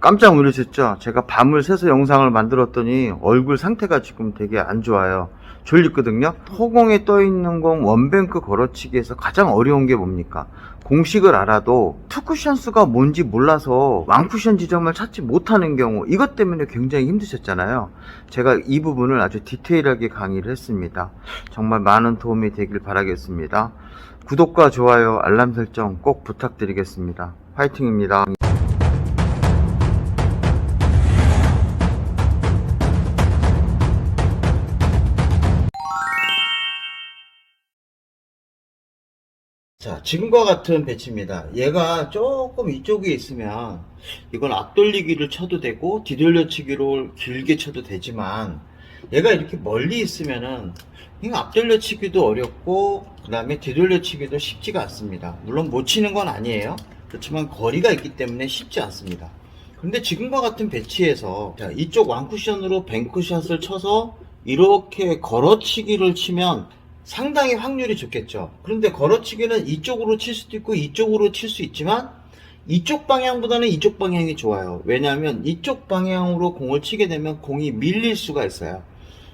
깜짝 놀라셨죠? 제가 밤을 새서 영상을 만들었더니 얼굴 상태가 지금 되게 안 좋아요. 졸리거든요. 허공에 떠있는 공 원뱅크 걸어치기에서 가장 어려운 게 뭡니까? 공식을 알아도 투쿠션 수가 뭔지 몰라서 완쿠션 지점을 찾지 못하는 경우, 이것 때문에 굉장히 힘드셨잖아요. 제가 이 부분을 아주 디테일하게 강의를 했습니다. 정말 많은 도움이 되길 바라겠습니다. 구독과 좋아요, 알람 설정 꼭 부탁드리겠습니다. 화이팅입니다. 자, 지금과 같은 배치입니다. 얘가 조금 이쪽에 있으면 이건 앞돌리기를 쳐도 되고 뒤돌려치기로 길게 쳐도 되지만, 얘가 이렇게 멀리 있으면은 이거 앞돌려치기도 어렵고 그 다음에 뒤돌려치기도 쉽지가 않습니다. 물론 못 치는 건 아니에요. 그렇지만 거리가 있기 때문에 쉽지 않습니다. 그런데 지금과 같은 배치에서 자, 이쪽 완쿠션으로 뱅크샷을 쳐서 이렇게 걸어치기를 치면 상당히 확률이 좋겠죠. 그런데 걸어치기는 이쪽으로 칠 수도 있고 이쪽으로 칠 수 있지만 이쪽 방향보다는 이쪽 방향이 좋아요. 왜냐하면 이쪽 방향으로 공을 치게 되면 공이 밀릴 수가 있어요.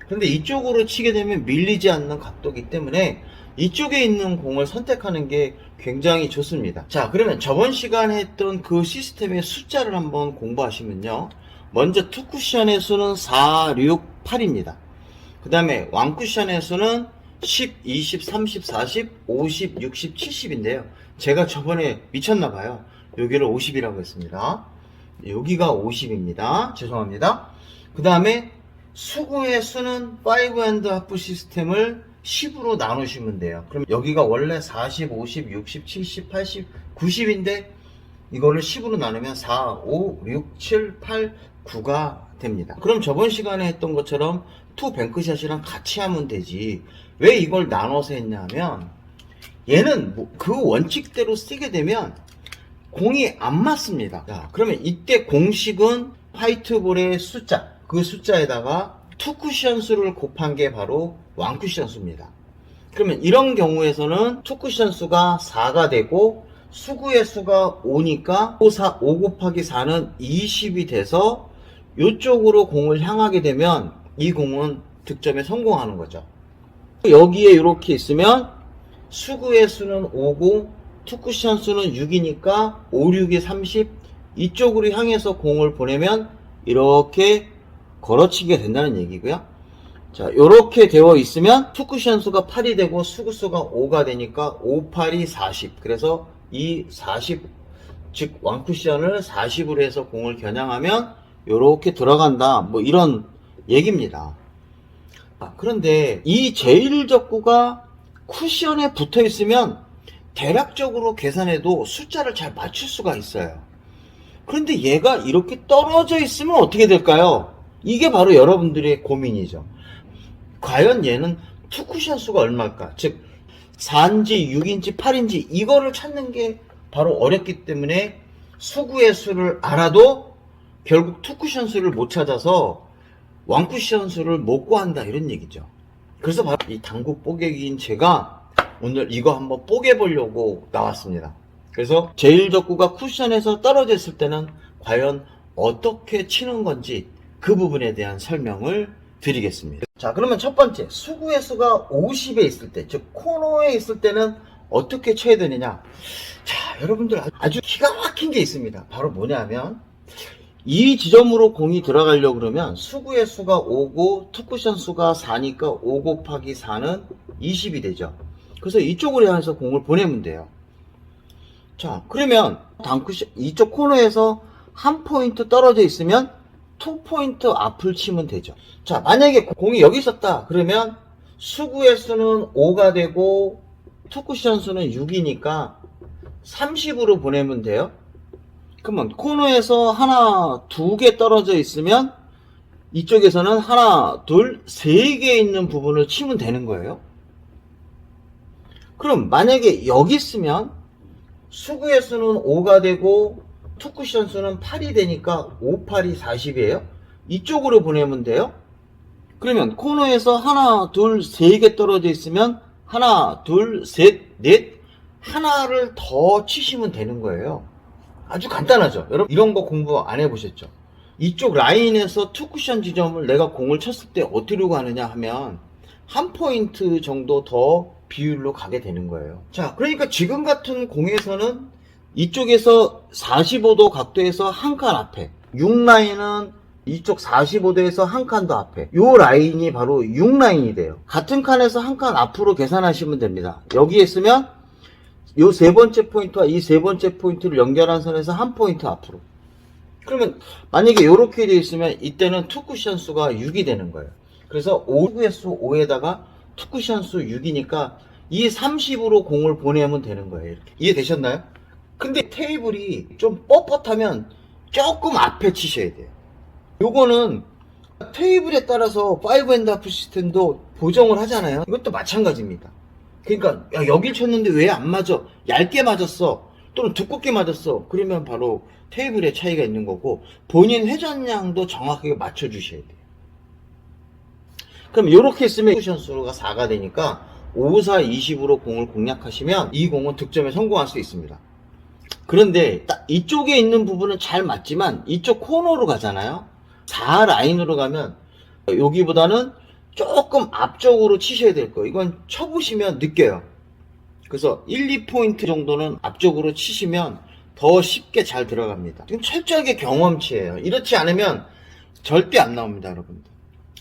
그런데 이쪽으로 치게 되면 밀리지 않는 각도이기 때문에 이쪽에 있는 공을 선택하는 게 굉장히 좋습니다. 자, 그러면 저번 시간에 했던 그 시스템의 숫자를 한번 공부하시면요, 먼저 투쿠션의 수는 4, 6, 8입니다. 그 다음에 완쿠션의 수는 10, 20, 30, 40, 50, 60, 70인데요. 제가 저번에 미쳤나봐요. 여기를 50이라고 했습니다. 여기가 50입니다. 죄송합니다. 그 다음에 수구의 수는 5핸드 하프 시스템을 10으로 나누시면 돼요. 그럼 여기가 원래 40, 50, 60, 70, 80, 90인데 이거를 10으로 나누면 4, 5, 6, 7, 8, 9가 됩니다. 그럼 저번 시간에 했던 것처럼 투 뱅크샷이랑 같이 하면 되지, 왜 이걸 나눠서 했냐면, 얘는 그 원칙대로 쓰게 되면 공이 안 맞습니다. 자, 그러면 이때 공식은 화이트볼의 숫자, 그 숫자에다가 투쿠션 수를 곱한 게 바로 완쿠션 수입니다. 그러면 이런 경우에서는 투쿠션 수가 4가 되고 수구의 수가 5니까 5 곱하기 4는 20이 돼서 이쪽으로 공을 향하게 되면 이 공은 득점에 성공하는 거죠. 여기에 이렇게 있으면 수구의 수는 5고 투쿠션 수는 6이니까 5, 6이 30, 이쪽으로 향해서 공을 보내면 이렇게 걸어치기가 된다는 얘기고요. 자, 이렇게 되어 있으면 투쿠션 수가 8이 되고 수구 수가 5가 되니까 5, 8이 40. 그래서 이 40, 즉 완쿠션을 40으로 해서 공을 겨냥하면 이렇게 들어간다, 뭐 이런 얘기입니다. 그런데 이 제1적구가 쿠션에 붙어 있으면 대략적으로 계산해도 숫자를 잘 맞출 수가 있어요. 그런데 얘가 이렇게 떨어져 있으면 어떻게 될까요? 이게 바로 여러분들의 고민이죠. 과연 얘는 투쿠션 수가 얼마일까? 즉 4인지 6인지 8인지 이거를 찾는 게 바로 어렵기 때문에 수구의 수를 알아도 결국 투쿠션 수를 못 찾아서 완쿠션 수를 못 구한다, 이런 얘기죠. 그래서 바로 이 당구 뽀개기인 제가 오늘 이거 한번 뽀개보려고 나왔습니다. 그래서 제1적구가 쿠션에서 떨어져 있을 때는 과연 어떻게 치는 건지 그 부분에 대한 설명을 드리겠습니다. 자, 그러면 첫 번째, 수구의 수가 50에 있을 때, 즉 코너에 있을 때는 어떻게 쳐야 되느냐. 자, 여러분들 아주 기가 막힌 게 있습니다. 바로 뭐냐면, 이 지점으로 공이 들어가려고 그러면 수구의 수가 5고 투쿠션 수가 4니까 5 곱하기 4는 20이 되죠. 그래서 이쪽으로 향해서 공을 보내면 돼요. 자, 그러면 당쿠션 이쪽 코너에서 한 포인트 떨어져 있으면 2포인트 앞을 치면 되죠. 자, 만약에 공이 여기 있었다 그러면 수구의 수는 5가 되고 투쿠션 수는 6이니까 30으로 보내면 돼요. 그러면 코너에서 하나, 두 개 떨어져 있으면 이쪽에서는 하나, 둘, 세 개 있는 부분을 치면 되는 거예요. 그럼 만약에 여기 있으면 수구의 수는 5가 되고 투쿠션 수는 8이 되니까 5, 8이 40이에요. 이쪽으로 보내면 돼요. 그러면 코너에서 하나, 둘, 세 개 떨어져 있으면 하나, 둘, 셋, 넷, 하나를 더 치시면 되는 거예요. 아주 간단하죠. 여러분 이런 거 공부 안 해보셨죠? 이쪽 라인에서 투쿠션 지점을 내가 공을 쳤을 때 어디로 가느냐 하면 한 포인트 정도 더 비율로 가게 되는 거예요. 자, 그러니까 지금 같은 공에서는 이쪽에서 45도 각도에서 한 칸 앞에, 6라인은 이쪽 45도에서 한 칸 더 앞에, 요 라인이 바로 6라인이 돼요. 같은 칸에서 한 칸 앞으로 계산하시면 됩니다. 여기에 쓰면 요 세 번째 포인트와 이 세 번째 포인트를 연결한 선에서 한 포인트 앞으로. 그러면 만약에 이렇게 되어 있으면 이때는 투쿠션 수가 6이 되는 거예요. 그래서 5의 수 5에다가 투쿠션 수 6이니까 이 30으로 공을 보내면 되는 거예요. 이렇게. 이해되셨나요? 근데 테이블이 좀 뻣뻣하면 조금 앞에 치셔야 돼요. 요거는 테이블에 따라서 5&하프 시스템도 보정을 하잖아요. 이것도 마찬가지입니다. 그러니까 야, 여길 쳤는데 왜 안 맞아? 얇게 맞았어. 또는 두껍게 맞았어. 그러면 바로 테이블에 차이가 있는 거고 본인 회전량도 정확하게 맞춰주셔야 돼요. 그럼 이렇게 쓰면 쿠션 수가 4가 되니까 5, 4, 20으로 공을 공략하시면 이 공은 득점에 성공할 수 있습니다. 그런데 딱 이쪽에 있는 부분은 잘 맞지만 이쪽 코너로 가잖아요. 4 라인으로 가면 여기보다는 조금 앞쪽으로 치셔야 될 거예요. 이건 쳐보시면 느껴요. 그래서 1, 2포인트 정도는 앞쪽으로 치시면 더 쉽게 잘 들어갑니다. 지금 철저하게 경험치예요. 이렇지 않으면 절대 안 나옵니다, 여러분들.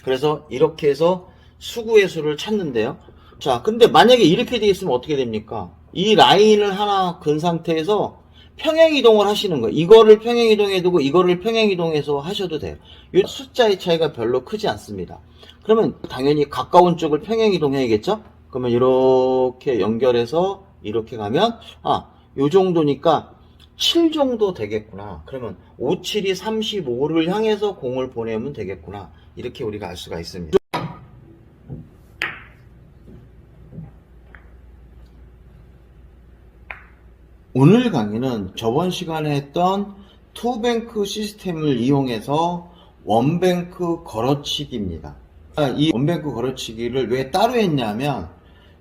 그래서 이렇게 해서 수구의 수를 찾는데요. 자, 근데 만약에 이렇게 되어 있으면 어떻게 됩니까? 이 라인을 하나 근 상태에서 평행이동을 하시는 거예요. 이거를 평행이동해 두고 이거를 평행이동해서 하셔도 돼요. 이 숫자의 차이가 별로 크지 않습니다. 그러면 당연히 가까운 쪽을 평행이동해야겠죠? 그러면 이렇게 연결해서 이렇게 가면 요 정도니까 7 정도 되겠구나. 그러면 5, 7이 35를 향해서 공을 보내면 되겠구나. 이렇게 우리가 알 수가 있습니다. 오늘 강의는 저번 시간에 했던 투뱅크 시스템을 이용해서 원뱅크 걸어치기입니다. 이 원뱅크 걸어치기를 왜 따로 했냐면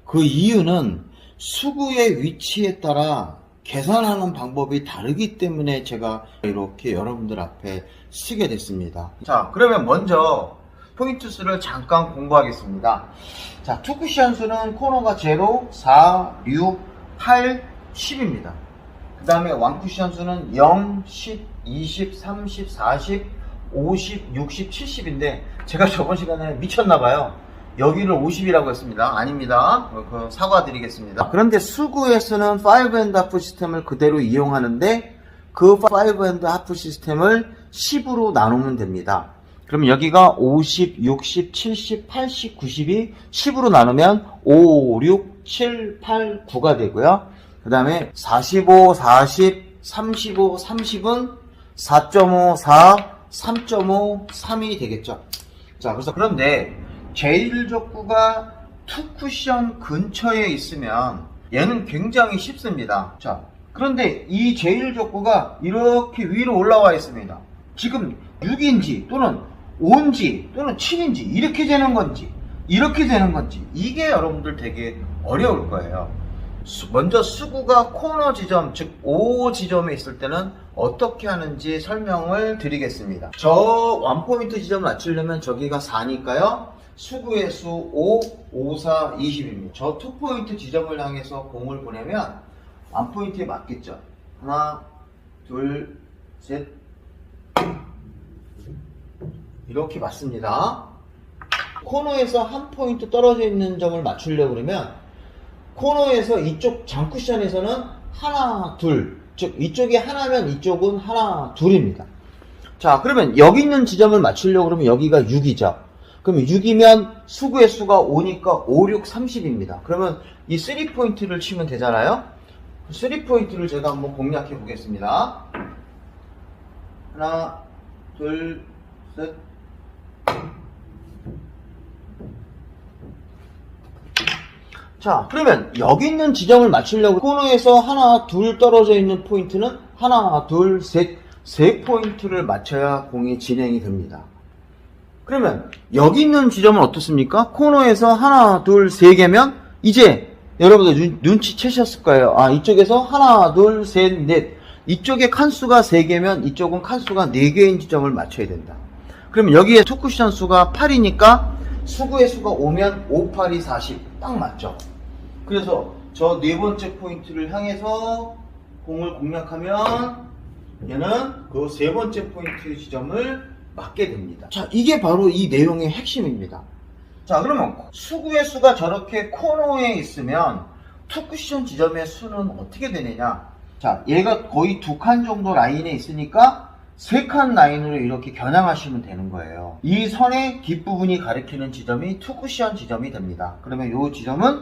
그 이유는 수구의 위치에 따라 계산하는 방법이 다르기 때문에 제가 이렇게 여러분들 앞에 쓰게 됐습니다. 자, 그러면 먼저 포인트 수를 잠깐 공부하겠습니다. 자, 투쿠션 수는 코너가 0, 4, 6, 8, 10입니다. 그 다음에 완쿠션 수는 0, 10, 20, 30, 40, 50, 60, 70인데 제가 저번 시간에 미쳤나봐요. 여기를 50이라고 했습니다. 아닙니다. 사과드리겠습니다. 그런데 수구에서는 5&하프 시스템을 그대로 이용하는데 그 5&하프 시스템을 10으로 나누면 됩니다. 그럼 여기가 50, 60, 70, 80, 90이 10으로 나누면 5, 6, 7, 8, 9가 되고요. 그 다음에 45, 40, 35, 30은 4.5, 4, 3.5, 3이 되겠죠. 자, 그런데 제1족구가 투쿠션 근처에 있으면 얘는 굉장히 쉽습니다. 자, 그런데 이 제1족구가 이렇게 위로 올라와 있습니다. 지금 6인지 또는 5인지 또는 7인지 이렇게 되는 건지 이렇게 되는 건지 이게 여러분들 되게 어려울 거예요. 먼저 수구가 코너 지점, 즉 O 지점에 있을 때는 어떻게 하는지 설명을 드리겠습니다. 저 원포인트 지점을 맞추려면 저기가 4니까요. 수구의 수 5, 5, 4, 20입니다. 저 투포인트 지점을 향해서 공을 보내면 원포인트에 맞겠죠. 하나, 둘, 셋. 이렇게 맞습니다. 코너에서 한 포인트 떨어져 있는 점을 맞추려고 그러면 코너에서 이쪽 장쿠션에서는 하나, 둘, 즉 이쪽이 하나면 이쪽은 하나, 둘입니다. 자, 그러면 여기 있는 지점을 맞추려고 그러면 여기가 6이죠. 그러면 6이면 수구의 수가 5니까 5, 6, 30입니다. 그러면 이 3포인트를 치면 되잖아요. 3포인트를 제가 한번 공략해 보겠습니다. 하나, 둘, 셋. 자, 그러면 여기 있는 지점을 맞추려고 코너에서 하나, 둘 떨어져 있는 포인트는 하나, 둘, 셋, 세 포인트를 맞춰야 공이 진행이 됩니다. 그러면 여기 있는 지점은 어떻습니까? 코너에서 하나, 둘, 세 개면 이제 여러분들 눈치채셨을 거예요. 이쪽에서 하나, 둘, 셋, 넷 이쪽에 칸수가 3개면 이쪽은 칸수가 4개인 지점을 맞춰야 된다. 그러면 여기에 투쿠션 수가 8이니까 수구의 수가 5면 5, 8이 40. 딱 맞죠? 그래서 저 4번째 포인트를 향해서 공을 공략하면 얘는 그 3번째 포인트 지점을 맞게 됩니다. 자, 이게 바로 이 내용의 핵심입니다. 자, 그러면 수구의 수가 저렇게 코너에 있으면 투쿠션 지점의 수는 어떻게 되느냐? 자, 얘가 거의 2칸 정도 라인에 있으니까 3칸 라인으로 이렇게 겨냥하시면 되는 거예요. 이 선의 뒷부분이 가리키는 지점이 투쿠션 지점이 됩니다. 그러면 이 지점은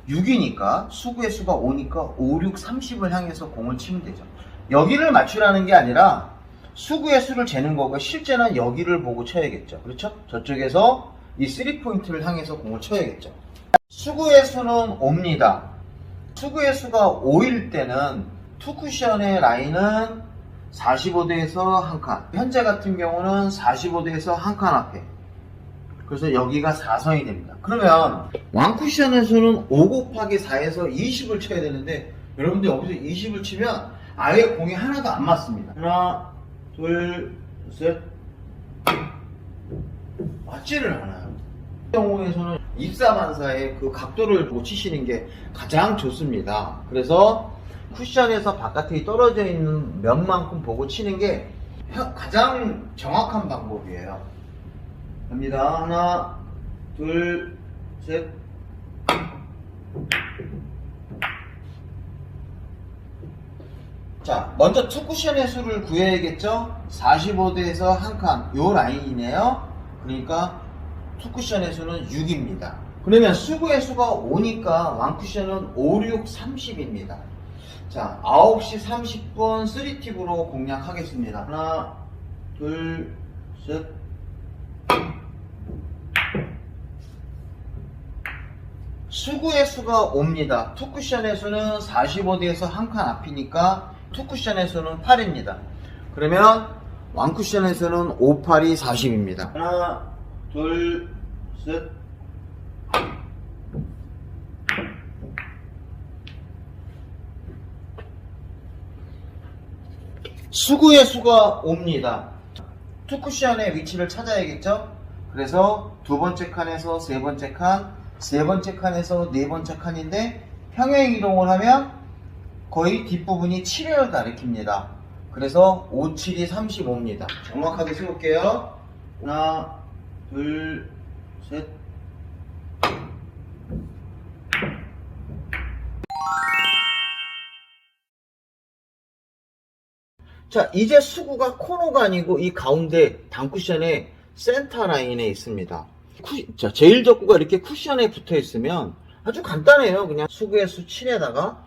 6이니까 수구의 수가 5니까 5, 6, 30을 향해서 공을 치면 되죠. 여기를 맞추라는 게 아니라 수구의 수를 재는 거고 실제는 여기를 보고 쳐야겠죠. 그렇죠? 저쪽에서 이 3포인트를 향해서 공을 쳐야겠죠. 수구의 수는 5입니다. 수구의 수가 5일 때는 투쿠션의 라인은 45도에서 한 칸. 현재 같은 경우는 45도에서 한 칸 앞에. 그래서 여기가 4선이 됩니다. 그러면 왕쿠션에서는 5 곱하기 4에서 20을 쳐야 되는데 여러분들 여기서 20을 치면 아예 공이 하나도 안 맞습니다. 하나, 둘, 셋. 맞지를 않아요. 이 경우에서는 입사반사의 그 각도를 보고 치시는 게 가장 좋습니다. 그래서 쿠션에서 바깥에 떨어져 있는 면만큼 보고 치는 게 가장 정확한 방법이에요. 갑니다. 하나, 둘, 셋. 자, 먼저 투쿠션의 수를 구해야겠죠? 45도에서 한 칸, 요 라인이네요. 그러니까 투쿠션의 수는 6입니다. 그러면 수구의 수가 5니까 왕쿠션은 5, 6, 30입니다. 자, 9시 30분 3팁으로 공략하겠습니다. 하나, 둘, 셋. 수구의 수가 5입니다. 투쿠션의 수는 45도에서 한 칸 앞이니까 투쿠션의 수는 8입니다. 그러면 왕쿠션의 수는 5, 8이 40입니다. 하나, 둘, 셋. 수구의 수가 5입니다. 투쿠션의 위치를 찾아야겠죠? 그래서 두 번째 칸에서 세 번째 칸, 세 번째 칸에서 네 번째 칸인데 평행 이동을 하면 거의 뒷부분이 7을 가리킵니다. 그래서 5, 7이 35입니다. 정확하게 세울게요. 하나, 둘, 셋. 자, 이제 수구가 코너가 아니고 이 가운데 단쿠션의 센터 라인에 있습니다. 자, 제일 적구가 이렇게 쿠션에 붙어 있으면 아주 간단해요. 그냥 수구의 수 7에다가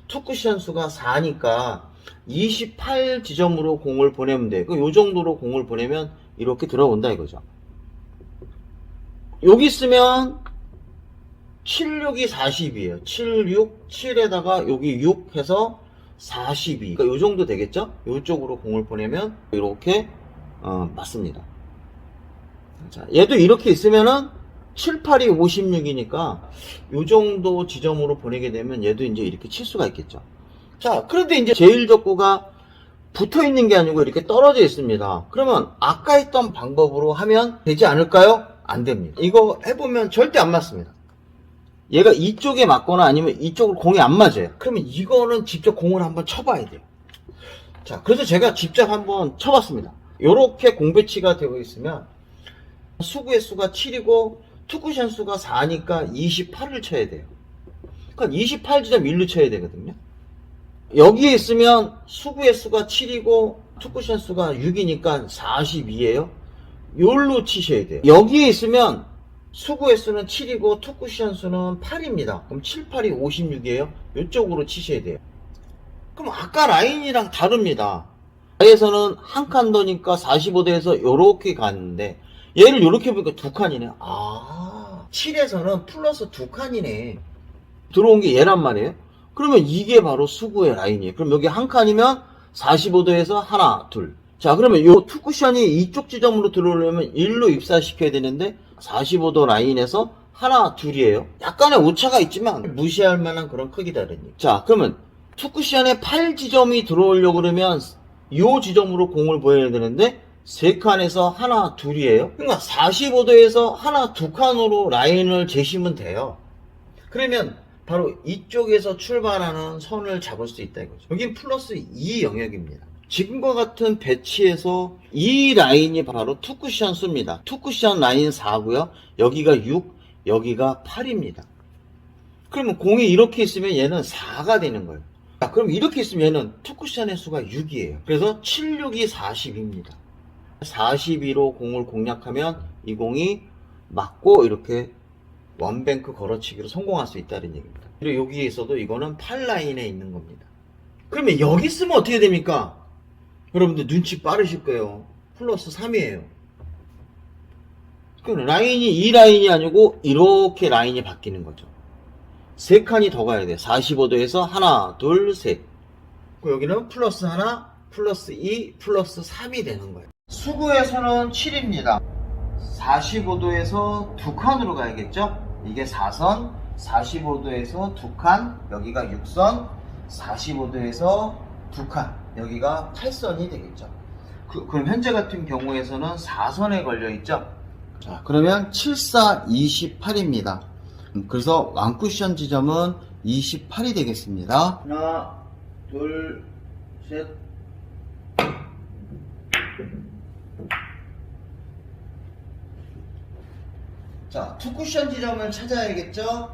투쿠션 수가 4니까 28 지점으로 공을 보내면 돼. 요 정도로 공을 보내면 이렇게 들어온다 이거죠. 여기 있으면 7, 6이 40이에요. 7, 6, 7에다가 여기 6 해서 42. 그러니까 요 정도 되겠죠? 요쪽으로 공을 보내면 이렇게 맞습니다. 자, 얘도 이렇게 있으면은 7, 8이 56이니까 요 정도 지점으로 보내게 되면 얘도 이제 이렇게 칠 수가 있겠죠. 자, 그런데 이제 제일 적구가 붙어 있는 게 아니고 이렇게 떨어져 있습니다. 그러면 아까 했던 방법으로 하면 되지 않을까요? 안 됩니다. 이거 해보면 절대 안 맞습니다. 얘가 이쪽에 맞거나 아니면 이쪽으로 공이 안 맞아요. 그러면 이거는 직접 공을 한번 쳐봐야 돼요. 자, 그래서 제가 직접 한번 쳐봤습니다. 요렇게 공 배치가 되어 있으면 수구의 수가 7이고 투쿠션 수가 4니까 28을 쳐야 돼요. 그러니까 28지점 1루 쳐야 되거든요. 여기에 있으면 수구의 수가 7이고 투쿠션 수가 6이니까 42예요. 요로 치셔야 돼요. 여기에 있으면 수구의 수는 7이고 투쿠션 수는 8입니다. 그럼 7, 8이 56이에요. 이쪽으로 치셔야 돼요. 그럼 아까 라인이랑 다릅니다. 에서는 한 칸 더니까 45도에서 요렇게 갔는데 얘를 요렇게 보니까 두 칸이네. 아, 7에서는 플러스 두 칸이네. 들어온 게 얘란 말이에요. 그러면 이게 바로 수구의 라인이에요. 그럼 여기 한 칸이면 45도에서 하나, 둘. 자, 그러면 요 투쿠션이 이쪽 지점으로 들어오려면 1로 입사시켜야 되는데 45도 라인에서 하나, 둘이에요. 약간의 오차가 있지만 무시할 만한 그런 크기다라니. 자, 그러면 투쿠션에 8지점이 들어오려고 그러면 이 지점으로 공을 보여야 되는데 3칸에서 하나, 둘이에요. 그러니까 45도에서 하나, 두 칸으로 라인을 재시면 돼요. 그러면 바로 이쪽에서 출발하는 선을 잡을 수 있다 이거죠. 여긴 플러스 2 영역입니다. 지금과 같은 배치에서 이 라인이 바로 투쿠션 수입니다. 투쿠션 라인 4고요. 여기가 6, 여기가 8입니다. 그러면 공이 이렇게 있으면 얘는 4가 되는 거예요. 그럼 이렇게 있으면 얘는 투쿠션의 수가 6이에요. 그래서 7, 6이 42입니다. 42로 공을 공략하면 이 공이 맞고 이렇게 원뱅크 걸어치기로 성공할 수 있다는 얘기입니다. 그리고 여기에서도 이거는 8라인에 있는 겁니다. 그러면 여기 쓰면 어떻게 됩니까? 여러분들 눈치 빠르실 거예요. 플러스 3이에요. 그럼 라인이 이 라인이 아니고 이렇게 라인이 바뀌는 거죠. 3칸이 더 가야 돼요. 45도에서 하나, 둘, 셋. 여기는 플러스 하나, 플러스 2, 플러스 3이 되는 거예요. 수구에서는 7입니다. 45도에서 두 칸으로 가야겠죠? 이게 4선, 45도에서 두 칸, 여기가 6선, 45도에서 두 칸, 여기가 8선이 되겠죠. 그럼 현재 같은 경우에서는 4선에 걸려있죠? 자, 그러면 7, 4, 28입니다. 그래서 완쿠션 지점은 28이 되겠습니다. 하나, 둘, 셋. 자, 투쿠션 지점을 찾아야겠죠?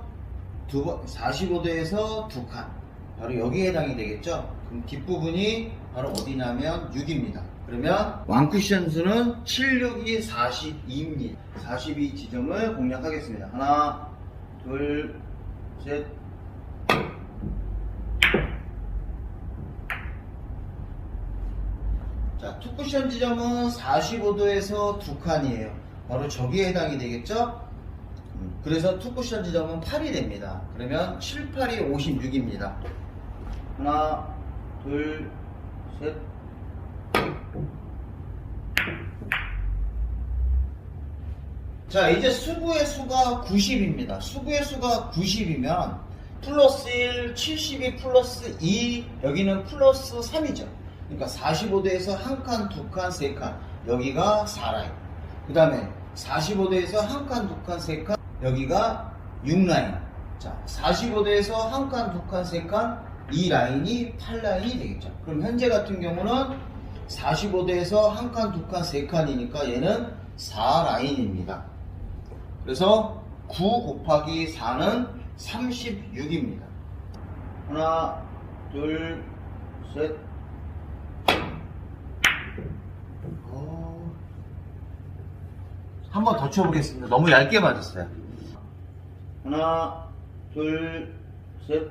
45도에서 두 칸. 바로 여기에 해당이 되겠죠? 그럼 뒷부분이 바로 어디냐면 6입니다. 그러면 완쿠션 수는 7, 6이 42입니다. 42 지점을 공략하겠습니다. 하나, 둘, 셋. 자, 투쿠션 지점은 45도에서 두 칸이에요. 바로 저기에 해당이 되겠죠? 그래서 투쿠션 지점은 8이 됩니다. 그러면 7, 8이 56입니다. 하나, 둘, 셋. 자, 이제 수구의 수가 90입니다. 수구의 수가 90이면 플러스 1, 72 플러스 2, 여기는 플러스 3이죠. 그러니까 45도에서 한 칸, 두 칸, 세 칸, 여기가 4라인. 그 다음에 45도에서 한 칸, 두 칸, 세 칸, 여기가 6라인. 자, 45도에서 한 칸, 두 칸, 세 칸, 이 라인이 8라인이 되겠죠. 그럼 현재 같은 경우는 45도에서 한 칸, 두 칸, 세 칸이니까 얘는 4라인입니다. 그래서 9 곱하기 4는 36입니다. 하나, 둘, 셋. 한 번 더 쳐보겠습니다. 너무 얇게 맞았어요. 하나, 둘, 셋.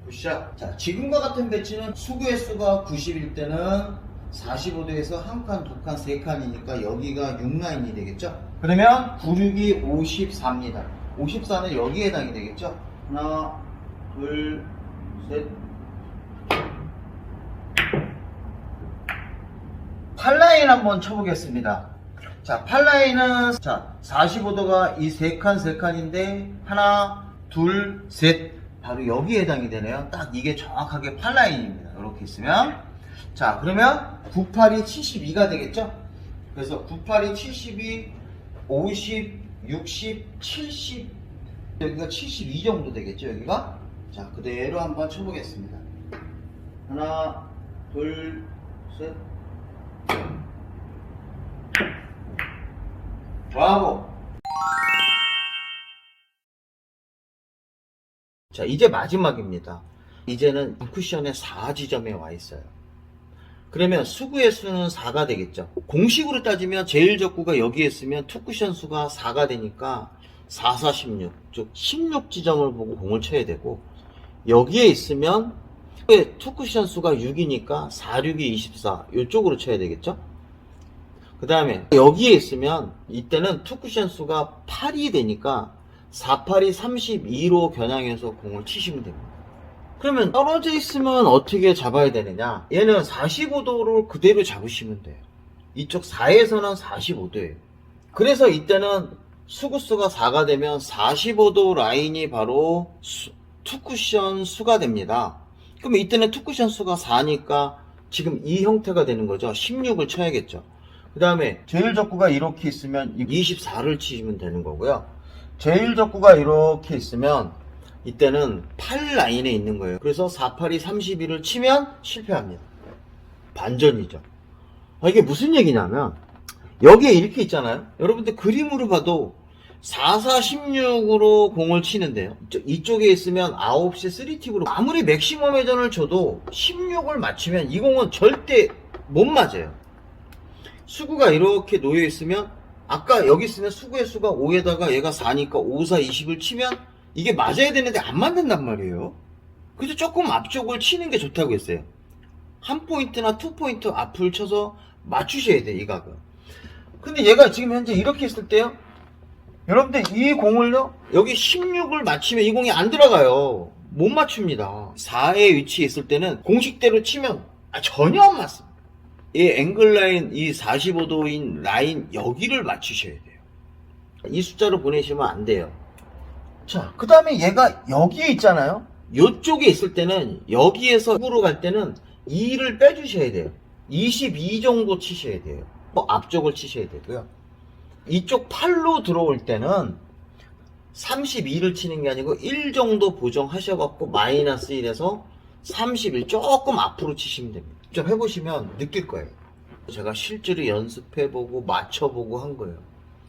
굿샷. 자, 지금과 같은 배치는 수구의 수가 90일 때는 45도에서 한 칸, 두 칸, 세 칸이니까 여기가 6라인이 되겠죠? 그러면 9, 6이 54입니다. 54는 여기에 해당이 되겠죠? 하나, 둘, 셋. 8라인 한번 쳐보겠습니다. 자, 8라인은, 자, 45도가 이 세 칸, 세 칸인데, 하나, 둘, 셋. 바로 여기에 해당이 되네요. 딱 이게 정확하게 8라인입니다. 이렇게 있으면. 자, 그러면 98이 72가 되겠죠? 그래서 98이 72, 50, 60, 70. 여기가 72 정도 되겠죠, 여기가? 자, 그대로 한번 쳐보겠습니다. 하나, 둘, 셋. 브라보! 자, 이제 마지막입니다. 이제는 쿠션의 4지점에 와 있어요. 그러면 수구의 수는 4가 되겠죠. 공식으로 따지면 제일 적구가 여기에 있으면 투쿠션 수가 4가 되니까 4, 4, 16, 즉 16지점을 보고 공을 쳐야 되고, 여기에 있으면 투쿠션 수가 6이니까 4, 6이 24 이쪽으로 쳐야 되겠죠. 그 다음에 여기에 있으면 이때는 투쿠션 수가 8이 되니까 4, 8이 32로 겨냥해서 공을 치시면 됩니다. 그러면 떨어져 있으면 어떻게 잡아야 되느냐? 얘는 45도를 그대로 잡으시면 돼요. 이쪽 4에서는 45도예요. 그래서 이때는 수구수가 4가 되면 45도 라인이 바로 투쿠션 수가 됩니다. 그럼 이때는 투쿠션 수가 4니까 지금 이 형태가 되는 거죠. 16을 쳐야겠죠. 그 다음에 제일 적구가 이렇게 있으면 24를 치시면 되는 거고요. 제일 적구가 이렇게 있으면 이때는 8 라인에 있는 거예요. 그래서 4, 8이 32를 치면 실패합니다. 반전이죠. 이게 무슨 얘기냐면 여기에 이렇게 있잖아요. 여러분들 그림으로 봐도 4, 4, 16으로 공을 치는데요. 이쪽에 있으면 9시 3팁으로 아무리 맥시멈 회전을 줘도 16을 맞추면 이 공은 절대 못 맞아요. 수구가 이렇게 놓여 있으면 아까 여기 있으면 수구의 수가 5에다가 얘가 4니까 5, 4, 20을 치면 이게 맞아야 되는데 안 맞는단 말이에요. 그래서 조금 앞쪽을 치는 게 좋다고 했어요. 한 포인트나 투 포인트 앞을 쳐서 맞추셔야 돼요, 이 각은. 근데 얘가 지금 현재 이렇게 있을 때요. 여러분들 이 공을요, 여기 16을 맞추면 이 공이 안 들어가요. 못 맞춥니다. 4의 위치에 있을 때는 공식대로 치면 전혀 안 맞습니다. 이 앵글 라인, 이 45도인 라인 여기를 맞추셔야 돼요. 이 숫자로 보내시면 안 돼요. 자, 그 다음에 얘가 여기에 있잖아요. 이쪽에 있을 때는 여기에서 으로 갈 때는 2를 빼주셔야 돼요. 22 정도 치셔야 돼요. 앞쪽을 치셔야 되고요. 이쪽 8로 들어올 때는 32를 치는 게 아니고 1 정도 보정하셔갖고 마이너스 1에서 31 조금 앞으로 치시면 됩니다. 직접 해보시면 느낄 거예요. 제가 실제로 연습해보고 맞춰보고 한 거예요.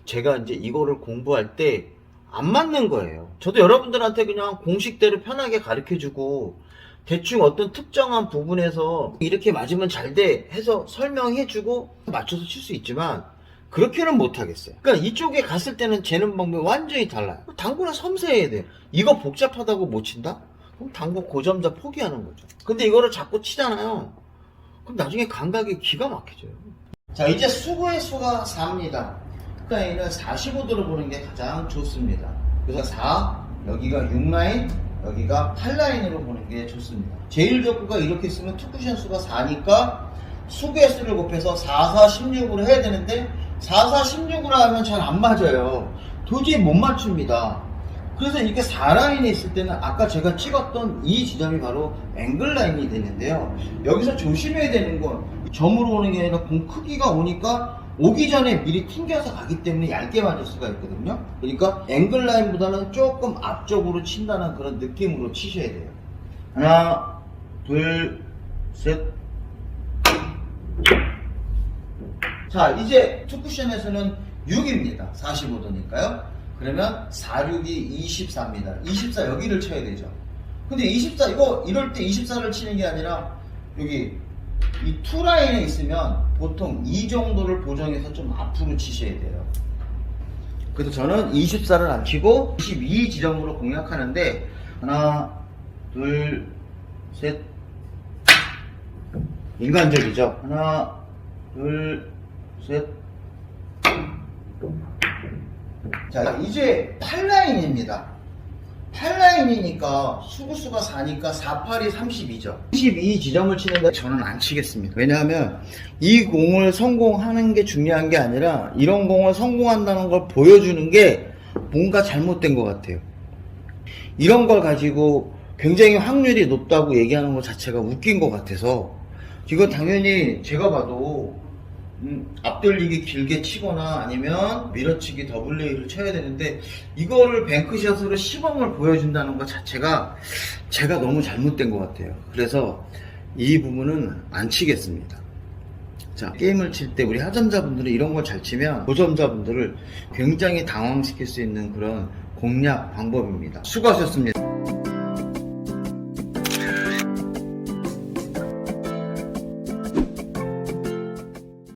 제가 이제 이거를 공부할 때 안 맞는 거예요. 저도 여러분들한테 그냥 공식대로 편하게 가르쳐주고 대충 어떤 특정한 부분에서 이렇게 맞으면 잘 돼 해서 설명해주고 맞춰서 칠 수 있지만 그렇게는 못하겠어요. 그러니까 이쪽에 갔을 때는 재는 방법이 완전히 달라요. 당구는 섬세해야 돼요. 이거 복잡하다고 못 친다? 그럼 당구 고점자 포기하는 거죠. 근데 이거를 자꾸 치잖아요. 그럼 나중에 감각이 기가 막혀져요. 자, 이제 수구의 수가 4입니다. 그러니까 얘는 45도로 보는 게 가장 좋습니다. 그래서 4, 여기가 6라인, 여기가 8라인으로 보는 게 좋습니다. 제일 적구가 이렇게 있으면 투쿠션 수가 4니까 수구의 수를 곱해서 4, 4, 16으로 해야 되는데 4, 4, 16으로 하면 잘 안 맞아요. 도저히 못 맞춥니다. 그래서 이렇게 4라인에 있을 때는 아까 제가 찍었던 이 지점이 바로 앵글 라인이 되는데요. 여기서 조심해야 되는 건 점으로 오는 게 아니라 공 크기가 오니까 오기 전에 미리 튕겨서 가기 때문에 얇게 맞을 수가 있거든요. 그러니까 앵글 라인보다는 조금 앞쪽으로 친다는 그런 느낌으로 치셔야 돼요. 하나, 둘, 셋. 자, 이제 투쿠션에서는 6입니다. 45도니까요. 그러면 4, 6이 24입니다. 24 여기를 쳐야 되죠. 근데 24, 이럴 때 24를 치는 게 아니라 여기 이 투라인에 있으면 보통 이 정도를 보정해서 좀 앞으로 치셔야 돼요. 그래서 저는 24를 안 치고 22 지점으로 공략하는데 하나, 둘, 셋. 인간적이죠. 하나, 둘, 셋. 자, 이제 8라인입니다. 8라인이니까 수구수가 4니까 4, 8이 32죠. 32 지점을 치는데 저는 안 치겠습니다. 왜냐하면 이 공을 성공하는 게 중요한 게 아니라 이런 공을 성공한다는 걸 보여주는 게 뭔가 잘못된 것 같아요. 이런 걸 가지고 굉장히 확률이 높다고 얘기하는 것 자체가 웃긴 것 같아서 이건 당연히 제가 봐도 앞돌리기 길게 치거나 아니면 밀어치기 더블레이를 쳐야 되는데 이거를 뱅크샷으로 시범을 보여준다는 것 자체가 제가 너무 잘못된 것 같아요. 그래서 이 부분은 안 치겠습니다. 자, 게임을 칠 때 우리 하점자분들은 이런 걸 잘 치면 고점자분들을 굉장히 당황시킬 수 있는 그런 공략 방법입니다. 수고하셨습니다.